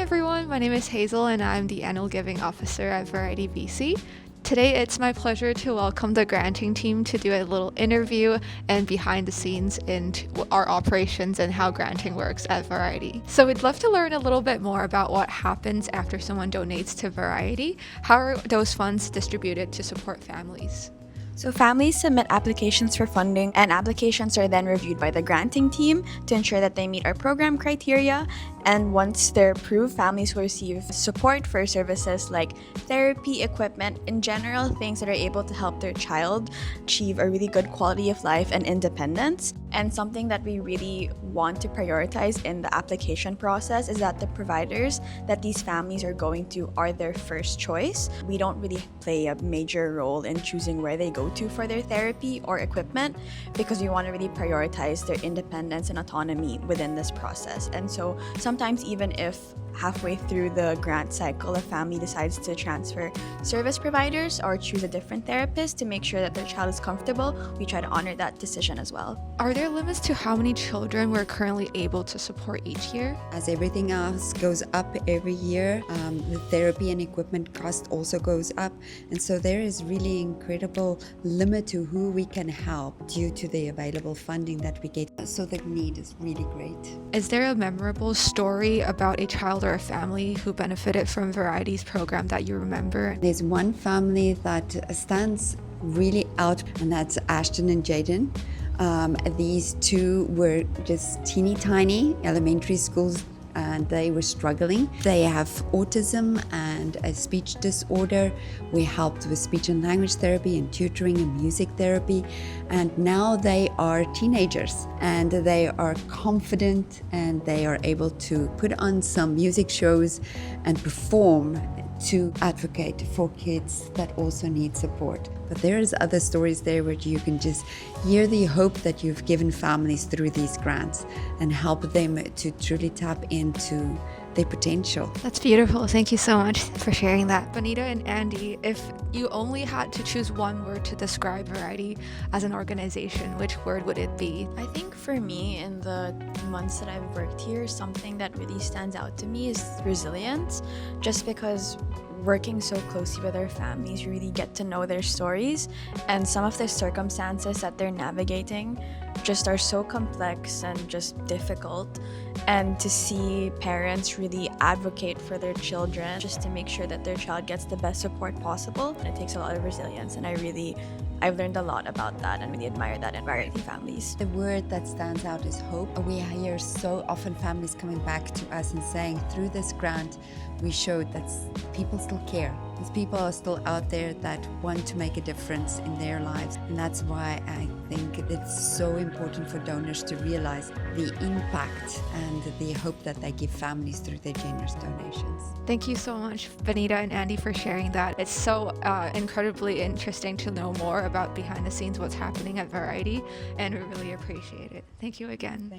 everyone, my name is Hazel and I'm the Annual Giving Officer at Variety BC. Today it's my pleasure to welcome the granting team to do a little interview and behind the scenes into our operations and how granting works at Variety. So we'd love to learn a little bit more about what happens after someone donates to Variety. How are those funds distributed to support families? So families submit applications for funding, and applications are then reviewed by the granting team to ensure that they meet our program criteria. And once they're approved, families will receive support for services like therapy, equipment, in general, things that are able to help their child achieve a really good quality of life and independence. And something that we really want to prioritize in the application process is that the providers that these families are going to are their first choice. We don't really play a major role in choosing where they go to for their therapy or equipment because we want to really prioritize their independence and autonomy within this process. And so sometimes even if halfway through the grant cycle, a family decides to transfer service providers or choose a different therapist to make sure that their child is comfortable, we try to honor that decision as well. Are there limits to how many children we're currently able to support each year? As everything else goes up every year, the therapy and equipment cost also goes up. And so there is really incredible limit to who we can help due to the available funding that we get. So the need is really great. Is there a memorable story about a child or a family who benefited from Variety's program that you remember? There's one family that stands really out, and that's Ashton and Jaden. These two were just teeny tiny elementary schools and they were struggling. They have autism and a speech disorder. We helped with speech and language therapy and tutoring and music therapy. And now they are teenagers and they are confident and they are able to put on some music shows and perform to advocate for kids that also need support. But there's other stories there where you can just hear the hope that you've given families through these grants and help them to truly tap into their potential. That's beautiful. Thank you so much for sharing that. Bonita and Andy, if you only had to choose one word to describe Variety as an organization, which word would it be? I think for me, in the months that I've worked here, something that really stands out to me is resilience, just because working so closely with our families, you really get to know their stories, and some of the circumstances that they're navigating just are so complex and just difficult. And to see parents really advocate for their children just to make sure that their child gets the best support possible, it takes a lot of resilience, and I've learned a lot about that and really admire that in Variety families. The word that stands out is hope. We hear so often families coming back to us and saying, through this grant, we showed that people still care. These people are still out there that want to make a difference in their lives. And that's why I think it's so important for donors to realize the impact and the hope that they give families through their generous donations. Thank you so much, Bonita and Andy, for sharing that. It's so incredibly interesting to know more about behind the scenes what's happening at Variety, and we really appreciate it. Thank you again.